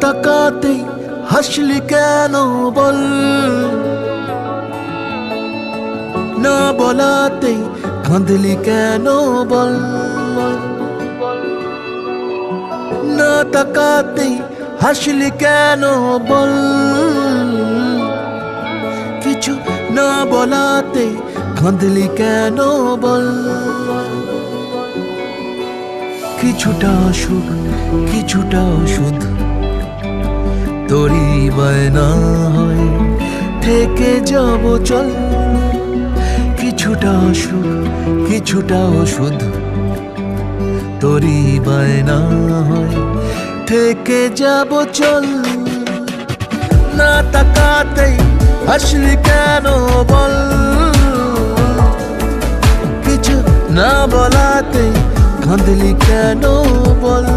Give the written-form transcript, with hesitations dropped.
তাকাতেই হাসলি কেন বল, না বলাতেই কাঁদলি কেন বল, না তাকাতেই হাসলি কেন বল, কিছু না বলাতে কাঁদলি কেন বল। কিছুটা সুখ কিছুটা ওষুধ তোরই বায়না হয় থেকে যাব চল, কিছুটা সুখ কিছুটা ওষুধ তোরই বায়না হয় থেকে যাব চল। না তাকাতেই হাসলি কেন বল, কিছু না বলাতে কাঁদলি কেন বল।